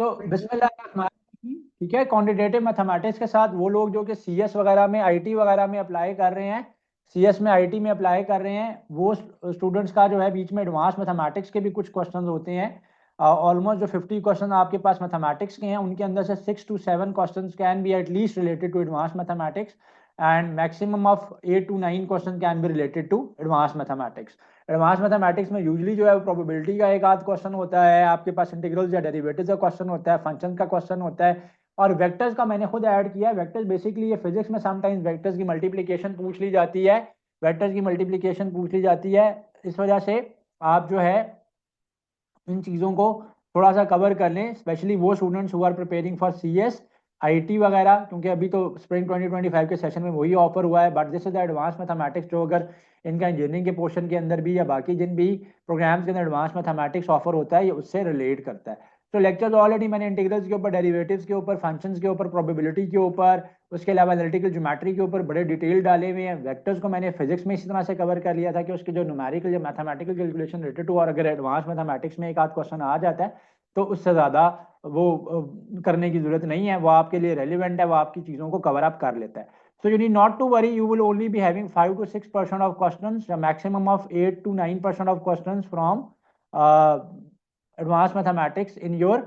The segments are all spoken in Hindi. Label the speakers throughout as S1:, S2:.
S1: तो बिस्मिल्लाह, ठीक है। क्वांटिटेटिव मैथमेटिक्स के साथ वो लोग जो कि सीएस वगैरह में, आईटी वगैरह में अप्लाई कर रहे हैं, सीएस में आईटी में अप्लाई कर रहे हैं, वो स्टूडेंट्स का जो है बीच में एडवांस मैथमेटिक्स के भी कुछ क्वेश्चंस होते हैं। ऑलमोस्ट जो 50 क्वेश्चन आपके पास मैथमेटिक्स के हैं, उनके अंदर से 6 to 7 question can be at least related to advance mathematics, and maximum of 8 to 9 question can be related to advance mathematics. Advance mathematics में यूजली जो है प्रोबेबिलिटी का एक आध क्वेश्चन होता है, आपके पास इंटीग्रल्स या डेरिवेटिव्स का क्वेश्चन होता है, फंक्शन का क्वेश्चन होता है, और वेक्टर्स का मैंने खुद ऐड किया है। वेक्टर्स बेसिकली ये फिजिक्स में समटाइम्स वेक्टर्स की मल्टीप्लिकेशन पूछ ली जाती है, वेक्टर्स की मल्टीप्लिकेशन पूछ ली जाती है। इस वजह से आप जो है इन चीज़ों को थोड़ा सा कवर कर लें, स्पेशली वो students who are preparing for CS, IT वगैरह, क्योंकि अभी तो स्प्रिंग 2025 के सेशन में वही ऑफर हुआ है। But this is the advance mathematics, जो अगर इनका इंजीनियरिंग के पोर्शन के अंदर भी या बाकी जिन भी प्रोग्राम्स के अंदर एडवांस मैथमेटिक्स ऑफर होता है, ये उससे रिलेट करता है। तो लेक्चर्स ऑलरेडी मैंने इंटीग्रल्स के ऊपर, डेरिवेटिव्स के ऊपर, फंक्शंस के ऊपर, प्रोबेबिलिटी के ऊपर, उसके अलावा एनालिटिकल ज्योमेट्री के ऊपर बड़े डिटेल डाले हुए हैं। वेक्टर्स को मैंने फिजिक्स में इसी तरह से कवर कर लिया था कि उसके जो न्यूमेरिकल या मैथमेटिकल कैलकुलेशन रिलेटेड टू, और अगर एडवांस मैथमेटिक्स में एक आध क्वेश्चन आ जाता है तो उससे ज़्यादा वो करने की जरूरत नहीं है, वो आपके लिए रेलिवेंट है, वो आपकी चीज़ों को कवर अप कर लेता है। So you need not to worry, you will only be having 5 to 6% of questions, maximum of 8 to 9% of questions from advance mathematics in your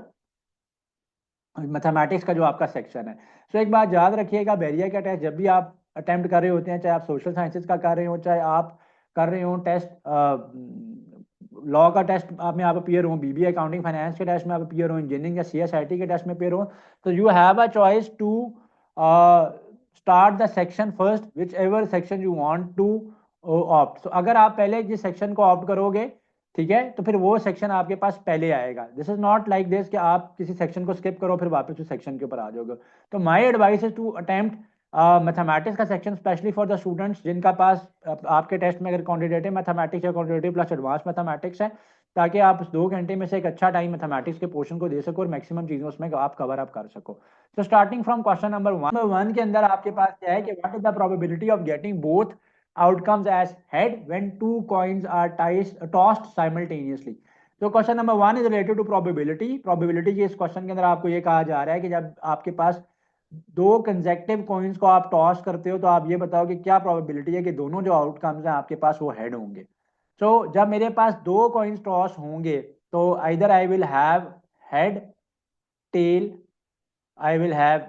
S1: mathematics का जो आपका सेक्शन है। सो एक बात याद रखिएगा, बैरियर का टेस्ट जब भी आप अटेम्प्ट कर रहे होते हैं, चाहे आप सोशल साइंसेज का कर रहे हो, चाहे आप कर रहे हो टेस्ट लॉ का टेस्ट में आप अपीयर हो, बीबीए अकाउंटिंग फाइनेंस के टेस्ट में आप अपीयर हो, इंजीनियरिंग या सीएसआईटी के टेस्ट में अपीयर हो, तो you have a choice to start the section first, whichever section you want to opt. तो अगर आप पहले जिस सेक्शन को ऑप्ट करोगे, ठीक है, तो फिर वो सेक्शन आपके पास पहले आएगा। This is not like this कि आप किसी सेक्शन को स्किप करो फिर वापस उस सेक्शन के ऊपर आ जाओगे। तो my advice is to attempt mathematics का section, specially for the students जिनका पास आपके टेस्ट में अगर क्वांटिटेटिव मैथमेटिक्स या क्वांटिटेटिव प्लस एडवांस मैथमेटिक्स है, ताकि आप उस 2 घंटे में से एक अच्छा टाइम मैथमेटिक्स के पोर्शन को दे सको और मैक्सिमम चीज़ों उसमें आप कवर अप कर सको। तो स्टार्टिंग फ्रॉम क्वेश्चन नंबर 1 के अंदर आपके पास क्या है कि what is the probability of getting both outcomes as head when two coins are tossed simultaneously। तो question number 1 is related to probability. Probability के इस क्वेश्चन के अंदर आपको ये कहा जा रहा है कि जब आपके पास दो कंसेक्टिव कॉइन्स को आप टॉस करते हो, तो आप ये बताओ कि क्या प्रोबेबिलिटी है कि दोनों जो आउटकम्स हैं आपके पास वो हेड होंगे। सो जब मेरे पास दो कॉइन्स टॉस होंगे, तो either I will have head, tail, I will have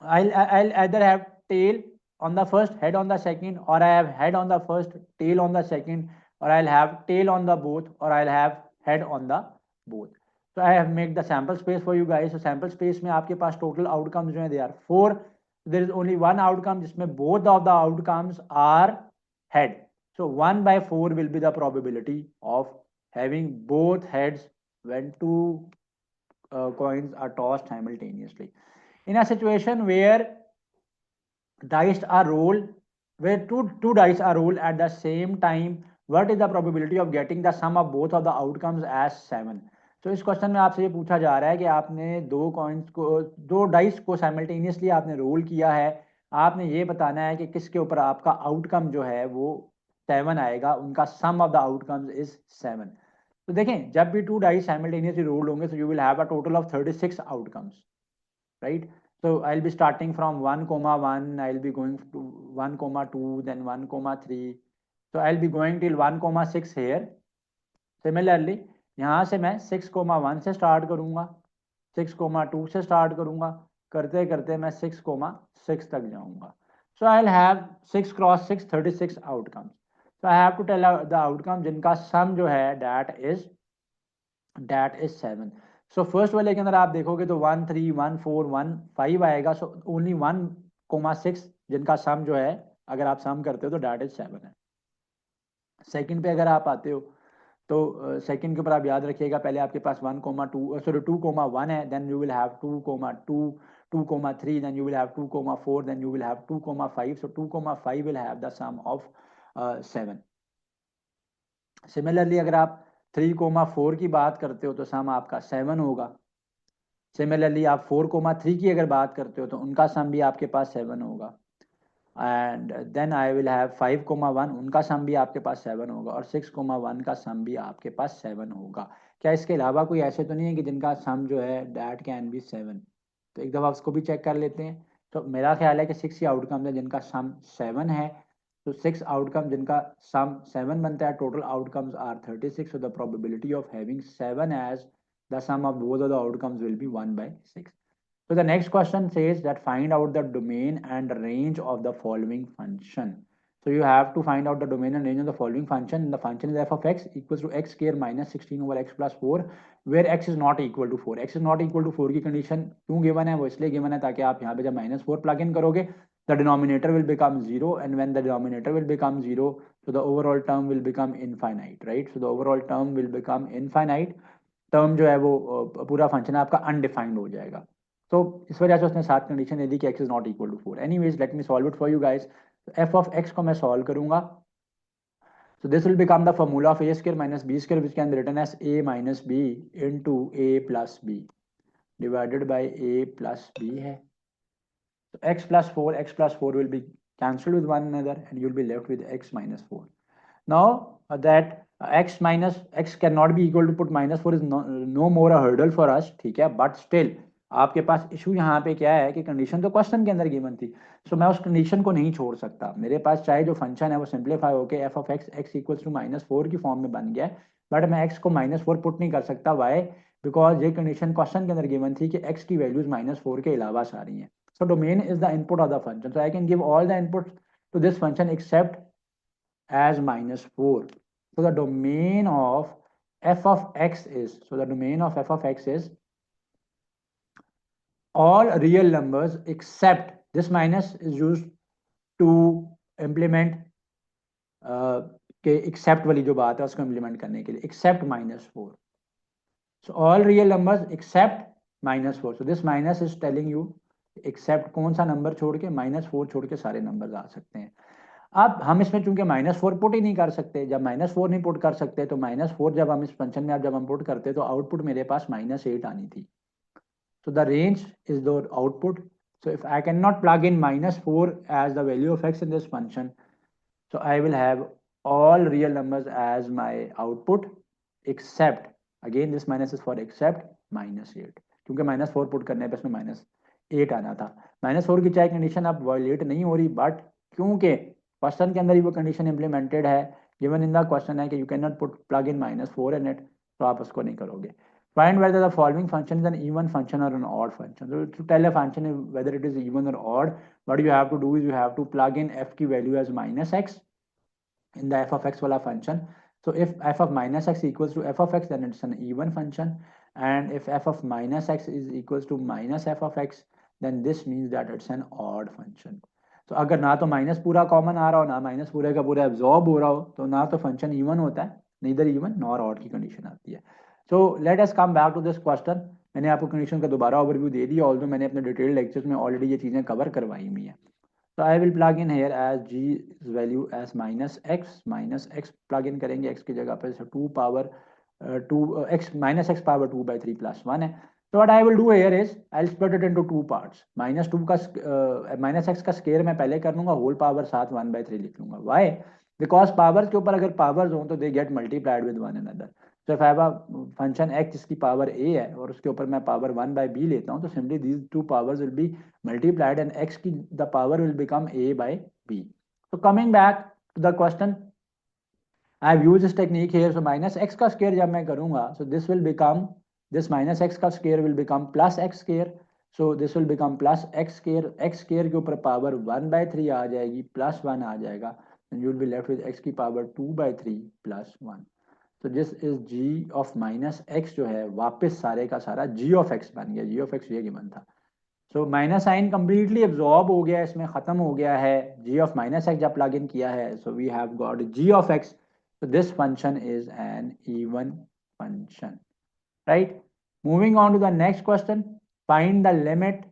S1: I'll either have tail on the first, head on the second, or I have head on the first, tail on the second, or I'll have tail on the both, or I'll have head on the both. So I have made the sample space for you guys. So sample space में आपके पास total outcomes जो हैं they are 4. There is only one outcome जिसमें both of the outcomes are head. So 1/4 will be the probability of having both heads when two coins are tossed simultaneously. In a situation where dice are rolled, where two dice are rolled at the same time, what is the probability of getting the sum of both of the outcomes as 7? तो इस क्वेश्चन में आपसे ये पूछा जा रहा है कि आपने दो कॉइन्स को, दो डाइस को साइमल्टेनियसली आपने रोल किया है, आपने ये बताना है कि किसके ऊपर आपका आउटकम जो है वो 7 आएगा, उनका सम ऑफ द आउटकम्स इज 7। तो देखें, जब भी टू डाइस साइमल्टेनियसली रोल होंगे, so you will have a total of 36 outcomes, right? So I'll be starting from 1,1, I'll be going to 1,2, then 1,3. So I'll be going till 1,6 here. Similarly, यहाँ से मैं 6,1 से स्टार्ट करूँगा, 6,2 से स्टार्ट करूँगा, करते करते मैं 6,6 तक जाऊँगा। So I'll have 6 cross 6, 36 outcomes. So I have to tell the outcome जिनका सम जो है that is 7. सो फर्स्ट वाले के अंदर आप देखोगे तो 1, 3, 1, 4, 1, 5 आएगा। सो ओनली 1,6 जिनका सम जो है, अगर आप सम करते हो तो डेट इज 7 है। सेकंड पे अगर आप आते हो तो सेकंड के ऊपर आप याद रखिएगा, पहले आपके पास 2,1 है, then you will have 2,2, 2,3, then you will have 2,4, then you will have 2,5। So 2,5 will have the sum of 7। Similarly अगर आप 3,4 की बात करते हो तो सम आपका 7 होगा। सिमिलरली आप 4,3 की अगर बात करते हो तो उनका सम भी आपके पास 7 होगा। And then I will have 5,1, उनका सम भी आपके पास 7 होगा, और 6,1 का सम भी आपके पास 7 होगा। क्या इसके अलावा कोई ऐसे तो नहीं है कि जिनका सम जो है दैट कैन बी 7? तो एक दफ़ा उसको भी चेक कर लेते हैं। तो मेरा ख्याल है कि 6 ही आउटकम है जिनका सम 7 है। तो 6 आउटकम जिनका सम 7 बनता है, total outcomes are 36, so the probability of having 7 as the sum of both of the outcomes will be 1/6. So the next question says that find out the domain and range of the following function. So you have to find out the domain and range of the following function. And the function is f of x equals to x square minus 16 over x plus 4, where x is not equal to 4. x is not equal to 4 की condition क्यों given है? वो इसलिए given है ताकि आप यहाँ पे जब -4 plug in करोगे, the denominator will become 0, and when the denominator will become 0, so the overall term will become infinite, right? So the overall term will become infinite. Term जो है वो पूरा फंक्शन आपका अनडिफाइंड हो जाएगा। तो इस वजह से उसने 7 कंडीशन दे दी कि x is not equal to 4। Anyways let me solve it for you guys. f of x को मैं सॉल्व करूंगा। So this will become the formula of a square minus b square, which can be written as a minus b into a plus b divided by a plus b है। So x plus 4 will be cancelled with one another, and you'll be left with x minus 4. Now that x minus x cannot be equal to put -4 is no more a hurdle for us, ठीक है। बट स्टिल आपके पास इशू यहाँ पे क्या है कि कंडीशन तो क्वेश्चन के अंदर गिवन थी, सो मैं उस कंडीशन को नहीं छोड़ सकता। मेरे पास चाहे जो फंक्शन है वो सिंप्लीफाई होकर F of X X equals to -4 की फॉर्म में बन गया है, बट मैं x को -4 पुट नहीं कर सकता। वाई? बिकॉज ये कंडीशन क्वेश्चन के अंदर गिवन थी कि x की वैल्यूज -4 के अलावा आ रही हैं। So domain is the input of the function, so I can give all the input to this function except as -4. So the domain of f of x is, so the domain of f of x is all real numbers except this minus is used to implement के एक्सेप्ट वाली जो बात है उसको इम्प्लीमेंट करने के लिए, accept -4. So all real numbers except -4. So this minus is telling you except कौन सा नंबर छोड़ के, -4 छोड़ के सारे नंबर्स आ सकते हैं। अब हम इसमें चूंकि -4 पुट ही नहीं कर सकते, जब -4 नहीं पुट कर सकते तो -4 जब हम इस फंक्शन में जब हम पुट करते तो आउटपुट मेरे पास -8 आनी थी। So the range is the output. So if I cannot plug in -4 as the value of x in this function, so I will have all real numbers as my output except, again this minus is for except -8, क्योंकि -4 पुट करने पे इसमें -8 आना था। -4 की चाहे कंडीशन अब वायलेट नहीं हो रही, बट क्योंकि क्वेश्चन के अंदर ही वो कंडीशन इंप्लीमेंटेड है, गिवन इन द क्वेश्चन है कि you can not put plug in -4 in it, तो आप उसको नहीं करोगे। Find whether the following function is an even function or an odd function. So to tell a function whether it is even or odd, what you have to do is you have to plug in f की value as -x in the f of x wala function. So if f of -x equals to f of x, then it's an even function, and if f of -x is equals to -f of x, then this means that it's an odd function. तो अगर ना तो माइनस पूरा कॉमन आ रहा हो, ना माइनस पूरे का पूरा एब्जॉर्ब हो रहा हो, तो ना तो फंक्शन इवन होता है, नीदर इवन नॉर ऑड की कंडीशन आती है। So let us come back to this question. मैंने आपको कंडीशन का दोबारा ओवरव्यू दे दिया, ऑल्दो मैंने अपने डिटेल लेक्चर्स में ऑलरेडी ये चीज़ें कवर करवाई हुई हैं। So I will plug in here as g's value as -x plug in करेंगे, x की जगह पर 2 power 2 x -x power 2/3 plus 1 है। So what I will do here is I'll split it into two parts. -2 का -x का स्केयर मैं पहले कर लूंगा, होल पावर साथ 1/3 लिख लूंगा। Why? Because पावर के ऊपर अगर पावर्स हो तो they get multiplied with one another. तो if I have a function x जिसकी पावर a है और उसके ऊपर मैं पावर 1/b लेता हूँ, तो simply these two powers will be multiplied and x की the power will become a by b. So coming back to the question, I have used this technique here. So minus x का square जब मैं करूँगा, so this will become, this minus x का square will become plus x square. So this will become plus x square के ऊपर power 1/3 आ जाएगी, plus 1 आ जाएगा, and you will be left with x की power 2/3 plus 1. So this is g of minus x जो है वापस सारे का सारा g of x बन गया, g of x ये गिवन था। So minus sign completely absorb हो गया, इसमें खत्म हो गया है। जी ऑफ माइनस एक्स जब प्लग इन किया है, so we have got G of X. So this function is an even function, right. Moving on to the next question, find the limit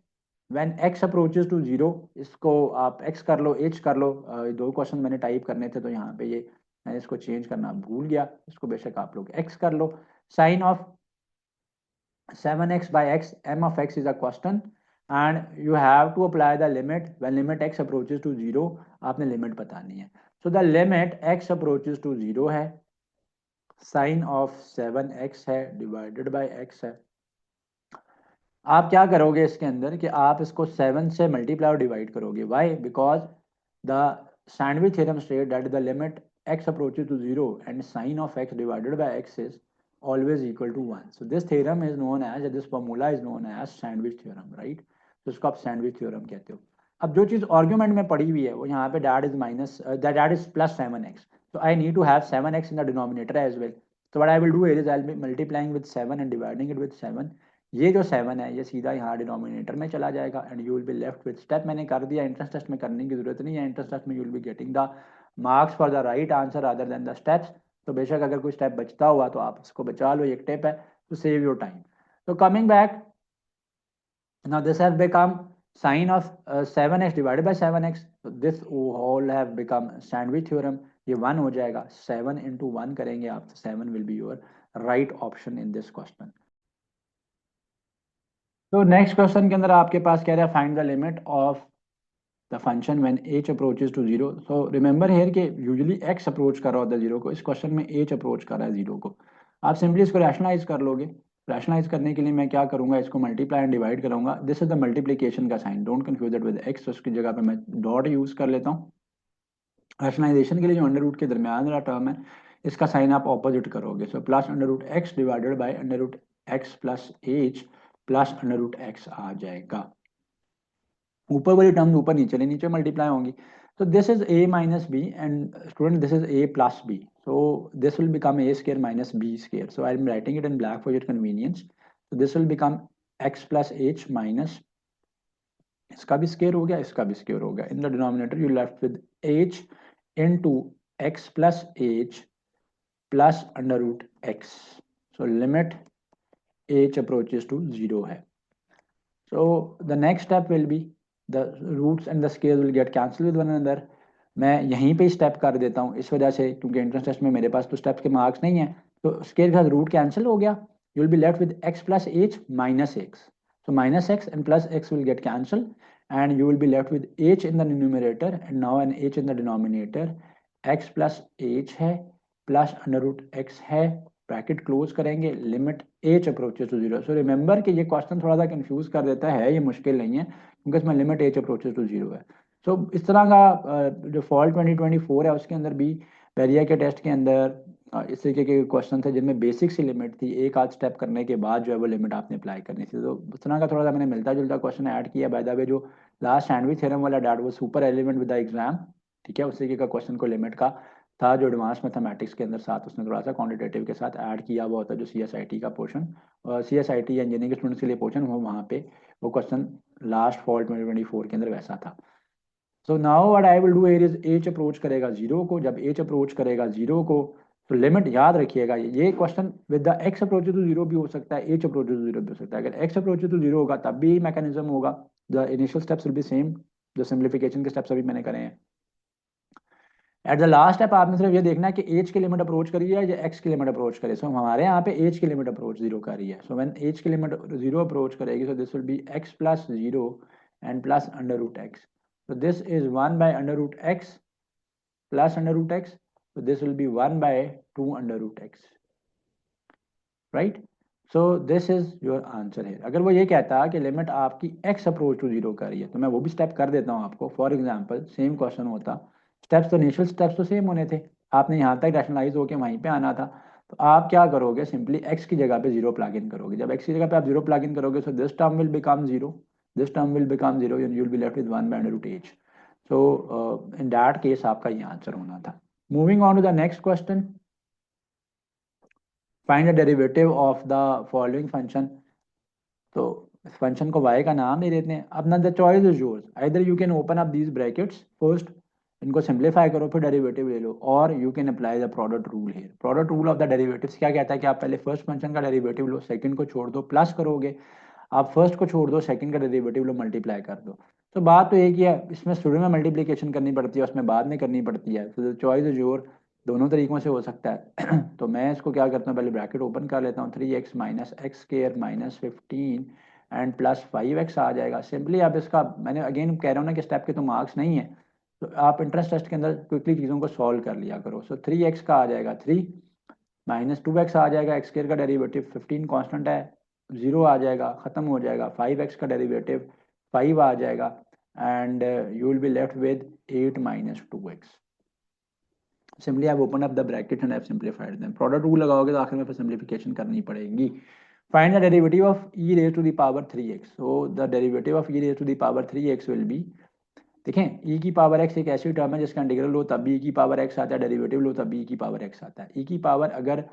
S1: when x approaches to 0। इसको आप x कर लो, h कर लो, दो क्वेश्चन मैंने टाइप करने थे तो यहाँ पे ये मैं इसको चेंज करना भूल गया, इसको बेशक आप लोग x कर लो। Sine of 7x by x, m of x is a constant, and you have to apply the limit when limit x approaches to 0, आपने लिमिट बतानी है। So the limit x approaches to 0 है, साइन ऑफ 7x है डिवाइडेड बाय x है। आप क्या करोगे इसके अंदर कि आप इसको 7 से मल्टीप्लाई और डिवाइड करोगे। Why? Because the sandwich theorem state that the limit x approaches to 0 and sine of x divided by x is always equal to 1. So this theorem is known as, this formula is known as sandwich theorem, right? तो इसको आप sandwich theorem कहते हो। अब जो चीज़ आर्ग्यूमेंट में पड़ी हुई है वो यहाँ पे that is minus that is plus 7x. So I need to have 7x in the denominator as well. So what I will do here is I'll be multiplying with 7 and dividing it with 7. ये जो 7 है ये सीधा यहाँ डिनोमिनेटर में चला जाएगा and you will be left with step मैंने कर दिया। इंट्रेंस टेस्ट में करने की जरूरत नहीं है, इंट्रेंस टेस्ट में you will be getting the marks for the right answer other than the steps. तो बेशक अगर कोई स्टेप बचता हुआ तो आप इसको बचा लो, एक टिप है टू सेव योर टाइम। तो coming back, now this has become sine of 7x divided by 7x. So this all have become sandwich theorem. ये 1 हो जाएगा, 7 into 1 करेंगे आप, 7 will be your right option in this question. तो नेक्स्ट क्वेश्चन के अंदर आपके पास कह रहा है find the limit of the function when h approaches to 0। So remember here कि यूजुअली x अप्रोच कर रहा होता है 0 को, इस क्वेश्चन में h अप्रोच कर रहा है 0 को। आप सिंपली इसको रैशनलाइज कर लोगे। रैशनलाइज करने के लिए मैं क्या करूंगा, इसको मल्टीप्लाई एंड डिवाइड करूंगा। दिस इज द मल्टीप्लीकेशन का sign, don't confuse it with x। तो उसकी जगह पे मैं डॉट यूज कर लेता हूँ। रैशनलाइजेशन के लिए जो अंडर रूट के दरमियान वाला टर्म है इसका साइन आप ऑपोजिट करोगे। So plus under root x divided by under root x plus h plus under root x आ जाएगा। ऊपर वाली टर्म ऊपर नीचे मल्टीप्लाई होंगी। तो this is a minus b and student this is a plus b. So this will become a square minus b square. So I am writing it in black for your convenience. so this will become x plus h minus, इसका भी स्क्वायर हो गया, इसका भी स्क्वायर हो गया। In the denominator you left with h into x plus h plus under root x. So limit h approaches to 0 है। So the next step will be the roots and the scales will get cancelled with one another. मैं यहीं पे स्टेप कर देता हूँ इस वजह से, क्योंकि एंट्रेंस टेस्ट में मेरे पास तो स्टेप्स के मार्क्स नहीं है। तो स्केल के साथ रूट कैंसिल हो गया, you will be left with x plus h minus x. So minus x and plus x will get cancelled and you will be left with h in the numerator and now an h in the denominator. x plus h है प्लस अंडर रूट x है, ब्रैकेट क्लोज करेंगे, limit h approaches to 0। So remember कि ये क्वेश्चन थोड़ा सा कंफ्यूज कर देता है, ये मुश्किल नहीं है क्योंकि इसमें लिमिट h अप्रोचेज टू 0 है। सो इस तरह का जो फॉल 2024 है उसके अंदर भी बैरिया के टेस्ट के अंदर इस तरीके के क्वेश्चन थे जिनमें बेसिक सी लिमिट थी, एक आध स्टेप करने के बाद जो है वो लिमिट आपने अप्लाई करनी थी। तो उस तरह का थोड़ा सा मैंने मिलता जुलता क्वेश्चन ऐड किया। बाय द वे जो लास्ट सैंडविच थ्योरम वाला डैट वो super element with the exam, ठीक है, उस तरीके का क्वेश्चन को लिमिट का था जो एडवांस मैथमेटिक्स के अंदर साथ उसने थोड़ा सा क्वांटिटेटिव के साथ ऐड किया हुआ होता है। जो CSIT का पोर्शन, CSIT या इंजीनियरिंग के स्टूडेंट्स के लिए पोर्शन, वो वहाँ पे वो क्वेश्चन लास्ट फॉल 2024 के अंदर वैसा था। So now what I will do here is h approach करेगा 0 को। जब h अप्रोच करेगा 0 को तो लिमिट याद रखिएगा, ये question with the x approach to 0 भी हो सकता है, h अप्रोच टू 0 भी हो सकता है। अगर x अप्रोच टू 0 होगा तब भी मैकेनिज्म होगा, the initial steps will be same, जो सिंप्लीफिकेशन के स्टेप्स अभी मैंने करे हैं। एट द लास्ट स्टेप आपने सिर्फ ये देखना है कि एच की लिमिट अप्रोच करी है या एक्स की लिमिट अप्रोच करे। सो हमारे यहाँ पे एच की लिमिट अप्रोच 0 कर रही है। सो व्हेन एच की लिमिट 0 अप्रोच करेगी so this will be x plus 0 and plus under root x. So this is 1 by under root x plus under root x. So this will be 1 by 2 under root x, right. So this is your answer है। अगर वो ये कहता कि लिमिट आपकी एक्स अप्रोच टू 0 कर रही है तो मैं वो भी स्टेप कर देता हूँ आपको। फॉर एग्जाम्पल सेम क्वेश्चन होता, स्टेप्स तो इनिशियल स्टेप्स तो सेम होने थे, आपने यहाँ तक रैशनलाइज होकर वहीं पे आना था। तो आप क्या करोगे, सिंपली x की जगह पे 0 प्लग इन करोगे। जब x की जगह पे आप 0 प्लग इन करोगे so this term will become 0, this term will become 0 and you will be left with 1 by under root h। So in that case आपका ये आंसर होना था। Moving on to the next question, find the derivative of the following function. तो इस फंक्शन को y का नाम नहीं देते हैं। अब ना the choice is yours, either you can open up these brackets first, इनको सिंप्लीफाई करो फिर डेरिवेटिव ले लो, और you can apply the product rule here. Product rule of the derivatives क्या कहता है कि आप पहले फर्स्ट फंक्शन का डेरिवेटिव लो, सेकंड को छोड़ दो, प्लस करोगे, आप फर्स्ट को छोड़ दो, सेकंड का डेरिवेटिव लो, मल्टीप्लाई कर दो। तो बात तो एक ही है, इसमें शुरू में मल्टीप्लिकेशन करनी पड़ती है, उसमें बाद में करनी पड़ती है। तो चॉइस इज योर, दोनों तरीकों से हो सकता है। तो मैं इसको क्या करता हूँ, पहले ब्रैकेट ओपन कर लेता हूँ, 3x minus x square minus 15 and plus 5x आ जाएगा। सिंपली आप इसका, मैंने अगेन कह रहा हूँ ना कि स्टेप के तो मार्क्स नहीं है, तो आप इंटरेस्ट टेस्ट के अंदर क्विकली चीज़ों को सॉल्व कर लिया करो। सो 3x का आ जाएगा 3, माइनस 2x आ जाएगा, एक्स स्क्वायर का डेरिवेटिव 15 कांस्टेंट है, 0 आ जाएगा, ख़त्म हो जाएगा। 5x का डेरिवेटिव 5 आ जाएगा, and you will be left with 8 minus 2x। Simply आप open up the bracket and have simplified them. Product rule लगाओगे तो आखिर में फिर सिंपलीफिकेशन करनी पड़ेगी। Find the derivative of e raise to the power 3x। So the derivative of e raise to the power 3x will be, देखें e की पावर x एक ऐसी टर्म है जिसका इंटीग्रल लो तब भी e की पावर x आता है, डेरिवेटिव लो तब भी e की पावर x आता है। e की पावर अगर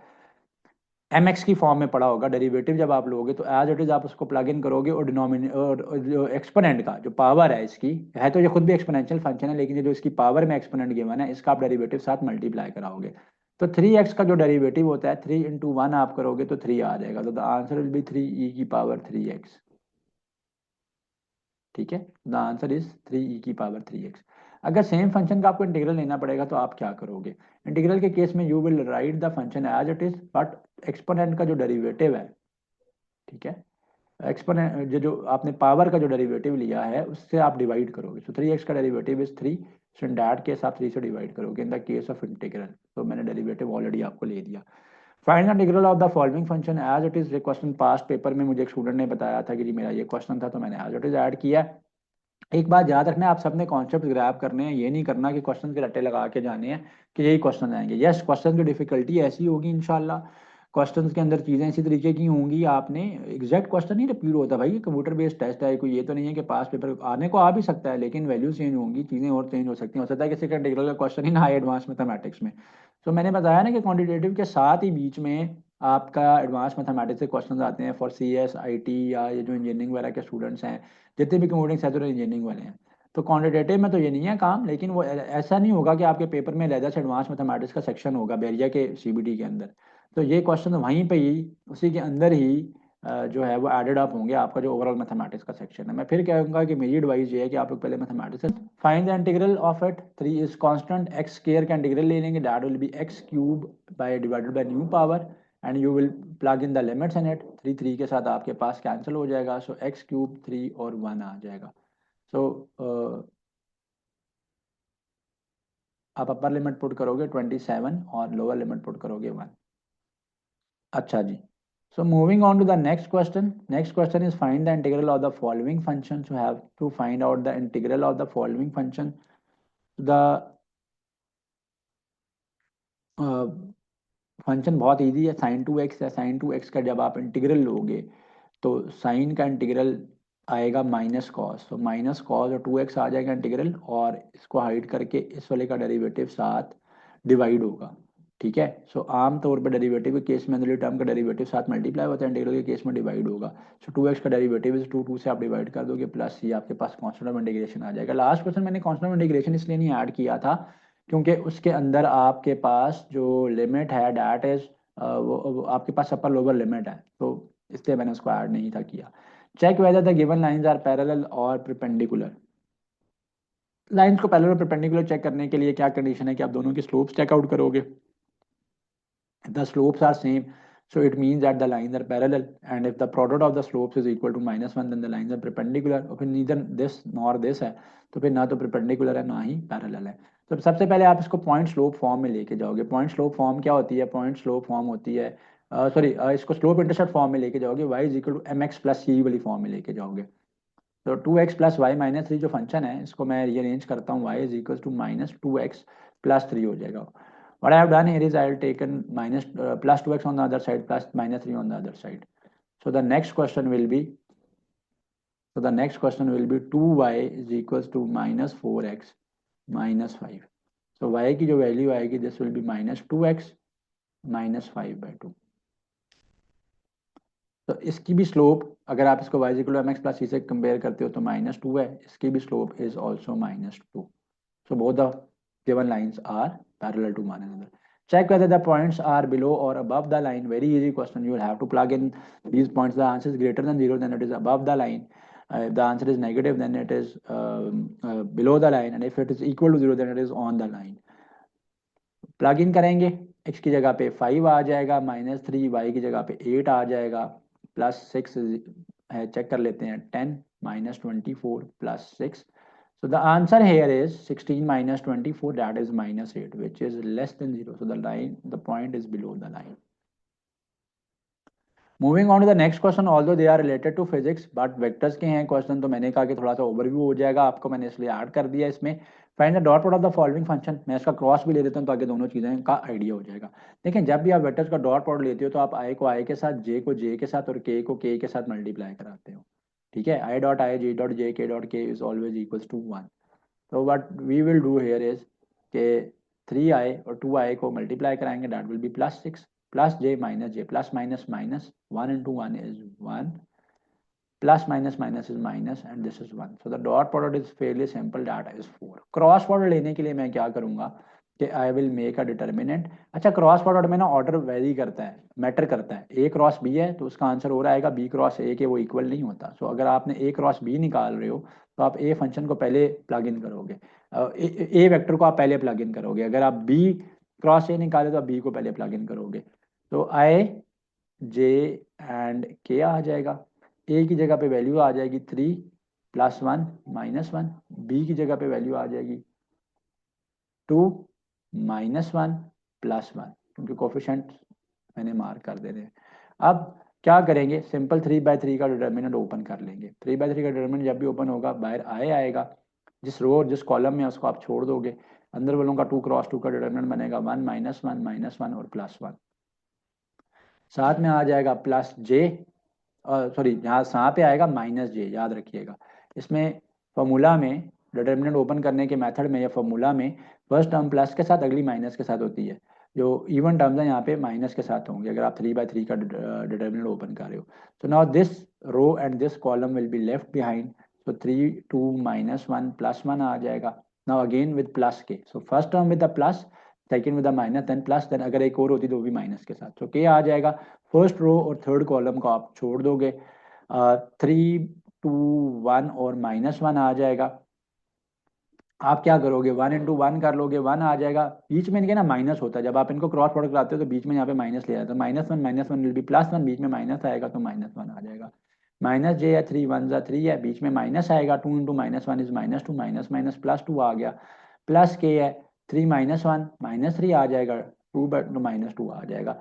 S1: mx की फॉर्म में पड़ा होगा, डेरिवेटिव जब आप लोगे तो एज इट इज आप उसको प्लग इन करोगे, और और जो एक्सपोनेंट का जो पावर है इसकी, है तो ये खुद भी एक्सपोनेंशियल फंक्शन है, लेकिन ये जो इसकी पावर में एक्सपोनेंट गिवन है इसका आप डेरिवेटिव साथ मल्टीप्लाई कराओगे। तो 3x का जो डेरिवेटिव होता है 3 इंटू 1 आप करोगे तो 3 आ जाएगा। तो the answer will be 3e की पावर 3x। ठीक है, द आंसर इज 3e की पावर 3x। अगर सेम फंक्शन का आपको इंटीग्रल लेना पड़ेगा तो आप क्या करोगे? इंटीग्रल के केस में you will write the function as it is, but exponent का जो डेरिवेटिव है, ठीक है, एक्सपोनेंट जो आपने पावर का जो डेरिवेटिव लिया है उससे आप डिवाइड करोगे। सो 3x का derivative is 3, so in that case आप 3 से डिवाइड करोगे in the case of integral. तो मैंने डेरिवेटिव ऑलरेडी आपको ले दिया। Find the integral of the following function as it is. Question past paper में मुझे एक स्टूडेंट ने बताया था कि जी मेरा ये क्वेश्चन था, तो मैंने एज इट इज ऐड किया। एक बात याद रखना है, आप सबने कॉन्सेप्ट ग्रैब करने हैं, ये नहीं करना कि क्वेश्चन के रट्टे लगा के जाने हैं कि यही क्वेश्चन आएंगे। यस, क्वेश्चन की डिफिकल्टी ऐसी होगी इंशाल्लाह, क्वेश्चन के अंदर चीज़ें इसी तरीके की होंगी, आपने एग्जैक्ट क्वेश्चन नहीं रिपीट होता भाई, ये कंप्यूटर बेस्ड टेस्ट है, कोई ये तो नहीं है कि पास पेपर आने को आ भी सकता है, लेकिन वैल्यू चेंज होंगी, चीज़ें और चेंज हो सकती हैं। हो सकता है किसी का इंटीग्रल का क्वेश्चन ही ना आए एडवांस मैथमेटिक्स में। तो मैंने बताया ना कि क्वान्टिटेटिव के साथ ही बीच में आपका एडवांस मैथमेटिक्स के क्वेश्चन आते हैं फॉर CS IT, या ये जो इंजीनियरिंग वगैरह के स्टूडेंट्स हैं, जितने भी कंप्यूटिंग सेक्टर और इंजीनियरिंग वाले हैं। तो क्वांटिटेटिव में तो ये नहीं है काम, लेकिन वो ऐसा नहीं होगा कि आपके पेपर में अलग से एडवांस मैथमेटिक्स का सेक्शन होगा बेरिया के CBT के अंदर। तो ये क्वेश्चन वहीं पे ही, उसी के अंदर ही जो है वो एडेड अप होंगे आपका जो ओवरऑल मैथमेटिक्स का सेक्शन है। मैं फिर कहूँगा कि मेरी एडवाइस ये है कि आप लोग पहले mathematics find the integral of it. 3 is constant, x square का इंटीग्रल ले लेंगे, that will be x cube by divided by new power, and you will plug in the limits in it. 3 3 के साथ आपके पास कैंसिल हो जाएगा, सो एक्स क्यूब 3 और 1 आ जाएगा। सो आप अपर लिमिट पुट करोगे 27 और लोअर लिमिट पुट करोगे 1। अच्छा जी, so moving on to the next question. Next question is find the integral of the following function. So have to find out the integral of the following function. The function बहुत इजी है, साइन 2x है। साइन 2x का जब आप इंटीग्रल लोगे तो साइन का इंटीग्रल आएगा माइनस कॉस, तो माइनस कॉस और 2x आ जाएगा इंटीग्रल, और इसको हाइड करके इस वाले का डेरिवेटिव साथ डिवाइड होगा। ठीक है, सो आम तौर पर डेरिवेटिव के केस में अंदर टर्म का डेरिवेटिव साथ मल्टीप्लाई होता है, इंटीग्रल के केस में डिवाइड होगा। सो 2x का डेरिवेटिव इज 2, 2 से आप डिवाइड कर दोगे, प्लस ये आपके पास कांस्टेंट ऑफ इंटीग्रेशन आ जाएगा। लास्ट क्वेश्चन मैंने कांस्टेंट ऑफ इंटीग्रेशन इसलिए नहीं ऐड किया था क्योंकि उसके अंदर आपके पास जो लिमिट है डैट इज वो आपके पास अपर लोअर लिमिट है, तो इसलिए मैंने उसको ऐड नहीं था किया। Check whether the given lines are parallel और परपेंडिकुलर। लाइंस को पैरेलल और परपेंडिकुलर चेक करने के लिए क्या कंडीशन है कि आप दोनों की स्लोप्स चेकआउट करोगे। the slopes are same, so it means that the lines are parallel, and if the product of the slopes is equal to -1 then the lines are perpendicular। और फिर neither this nor this है, तो फिर ना तो perpendicular है ना ही parallel है। तो सबसे पहले आप इसको पॉइंट स्लोप फॉर्म में लेके जाओगे। पॉइंट स्लोप फॉर्म क्या होती है? पॉइंट स्लोप फॉर्म होती है इसको स्लोप इंटरसेप्ट फॉर्म में लेके जाओगे, y is equal to mx plus c वाली फॉर्म में लेके जाओगे। तो 2x प्लस वाई माइनस 3 जो फंक्शन है इसको मैं रीअरेंज करता हूँ, y is equal to minus 2x प्लस 3 हो जाएगा। What I have done here is I have taken minus plus 2x on the other side plus minus 3 on the other side. So the next question will be 2y is equals to minus 4x minus 5. So y की जो वैल्यू आएगी this will be minus 2x minus 5/2. तो इसकी भी स्लोप अगर आप इसको y equal to mx plus c से कंपेयर करते हो तो -2 है, इसकी भी slope is also -2। So both the given lines are parallel to one another. Check whether the points are below or above the line. Very easy question. You will have to plug in these points. The answer is greater than 0, then it is above the line. If the answer is negative, then it is below the line. And if it is equal to 0, then it is on the line. Plug in करेंगे, x की जगह पे 5 आ जाएगा, -3 y की जगह पे 8 आ जाएगा, प्लस 6 है चेक कर लेते हैं 10 minus 24 plus 6. So the answer here is 16 minus 24, that is minus 8, which is less than 0. So the point is below the line. Moving on to the next question, although they are related to physics, but vectors के हैं question, तो मैंने कहा कि थोड़ा सा overview हो जाएगा आपको, मैंने इसलिए ऐड कर दिया इसमें. Find the dot product of the following function. मैं इसका क्रॉस भी ले देता हूँ ताकि दोनों चीज़ें का आइडिया हो जाएगा. देखिए जब भी आप वेक्टर्स का डॉट प्रोडक्ट लेते हो तो आप आई को आई के साथ, जे को जे के साथ और के को के साथ मल्टीप्लाई कराते हो. ठीक है, I dot I, J dot J, के डॉट के इज ऑलवेज इक्वल्स टू 1. तो what we will do here is के 3i और 2i को मल्टीप्लाई कराएंगे, that will be plus 6 plus j minus j, plus minus minus, 1 into 1 is 1, plus minus minus is minus, and this is 1. So the dot product is fairly simple, that is 4. Cross product लेने के लिए मैं क्या करूंगा कि I will make a determinant. अच्छा, क्रॉस प्रोडक्ट में ना ऑर्डर वेरी करता है, मैटर करता है. ए क्रॉस बी है तो उसका आंसर हो रहा आएगा बी क्रॉस ए के, वो इक्वल नहीं होता. सो अगर आपने ए क्रॉस बी निकाल रहे हो तो आप ए फंक्शन को पहले प्लग इन करोगे, ए वेक्टर को आप पहले प्लग इन करोगे. अगर आप बी क्रॉस ए निकाले तो आप बी को पहले प्लग इन करोगे. तो आई जे एंड के आ जाएगा. ए की जगह पे वैल्यू आ जाएगी 3 प्लस 1 माइनस 1. बी की जगह पे वैल्यू आ जाएगी 2 माइनस 1 प्लस 1, क्योंकि कोफिशिएंट मैंने मार्क कर दे रहे हैं. अब क्या करेंगे, सिंपल 3/3 का डिटर्मिनेंट ओपन कर लेंगे. 3/3 का डिटर्मिनेंट जब भी ओपन होगा बाहर आएगा, जिस रो और जिस कॉलम में उसको आप छोड़ दोगे, अंदर वालों का 2 क्रॉस 2 का डिटर्मिनेंट बनेगा 1 माइनस 1 माइनस 1 और प्लस 1. साथ में आ जाएगा प्लस जे, सॉरी यहाँ पे आएगा माइनस जे, याद रखिएगा. इसमें फॉर्मूला में डिटर्मिनेंट ओपन करने के मेथड में या फॉर्मूला में फर्स्ट टर्म प्लस के साथ अगली माइनस के साथ होती है. जो इवन टर्म्स हैं यहाँ पे माइनस के साथ होंगे अगर आप 3/3 का डिटर्मिनेंट ओपन कर रहे हो. So now this row and this column will be left behind. So 3 2 minus 1 plus 1 आ जाएगा. नाउ अगेन विद प्लस के. So first term with the plus, second with the minus, then plus, then अगर एक और होती तो वो भी माइनस के साथ. तो के आ जाएगा. फर्स्ट रो और थर्ड कॉलम को आप छोड़ दोगे, 3 2 1 और माइनस 1 आ जाएगा. आप क्या करोगे, 1 into 1 कर लोगे, 1 आ जाएगा. बीच में इनके ना माइनस होता है, जब आप इनको क्रॉस प्रोडक्ट लाते हो तो बीच में यहाँ पे माइनस ले जाते हो. Minus one will be plus 1, बीच में माइनस आएगा तो माइनस 1 आ जाएगा. माइनस जे है, 3 1 जा 3 है, बीच में माइनस आएगा. 2 into minus 1 is minus 2, minus minus plus 2 आ गया. प्लस के है 3 माइनस 1 माइनस 3 आ जाएगा, 2 बट माइनस 2 आ जाएगा.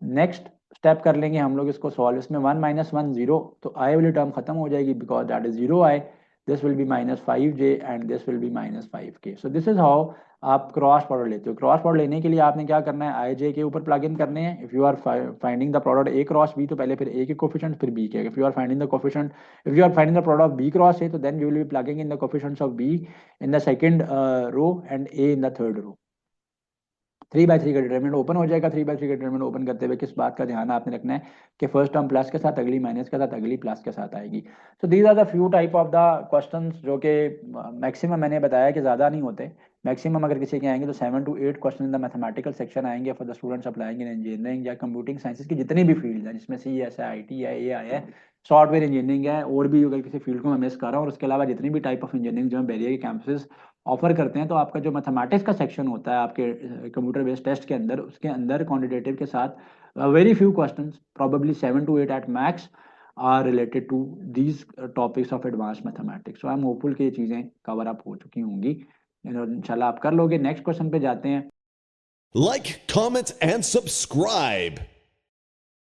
S1: नेक्स्ट स्टेप कर लेंगे हम लोग इसको सॉल्व. इसमें 1 माइनस 1 0, तो आई वाली टर्म खत्म हो जाएगी because that is 0 I. this will be minus 5j and this will be minus 5k. so this is how आप क्रॉस प्रोडक्ट लेते हो. क्रॉस प्रोडक्ट लेने के लिए आपने क्या करना है, आई जे के ऊपर प्लग इन करने हैं. If you are finding the product a cross b, तो पहले फिर ए के कोफिशिएंट फिर बी के. If you are finding the coefficient, if you are finding the product of b cross a, तो then you will be plugging in the coefficients of b in the second row and a in the third row. 3/3 का डिटरमिनेंट ओपन हो जाएगा. 3/3 का डिटरमिनेंट ओपन करते हुए किस बात का ध्यान आपने रखना है कि फर्स्ट टर्म प्लस के साथ, अगली माइनस के साथ, अगली प्लस के साथ आएगी. So these are the few type of the questions जो कि मैक्सिमम मैंने बताया कि ज़्यादा नहीं होते. मैक्सिमम अगर किसी के आएंगे तो 7 to 8 question in the mathematical section आएंगे for the students applying in engineering या कंप्यूटिंग साइंसेज की जितनी भी फील्ड है, जिसमें CS है, IT है, AI है, सॉफ्टवेयर इंजीनियरिंग है, और भी अगर किसी फील्ड को मैं मिस कर रहा हूँ, और उसके अलावा जितनी भी टाइप ऑफ इंजीनियरिंग जो है बैरियर के कैंपसेस ऑफर करते हैं. तो आपका जो मैथमेटिक्स का सेक्शन होता है आपके कंप्यूटर बेस्ड टेस्ट के अंदर, उसके अंदर क्वांटिटेटिव के साथ very few questions, probably 7 to 8 at max, are related to these topics of advance mathematics. So I am hopeful कि ये चीज़ें कवर अप हो चुकी होंगी, इंशाल्लाह आप कर लोगे. नेक्स्ट क्वेश्चन पे जाते हैं.
S2: Like, comment, and subscribe.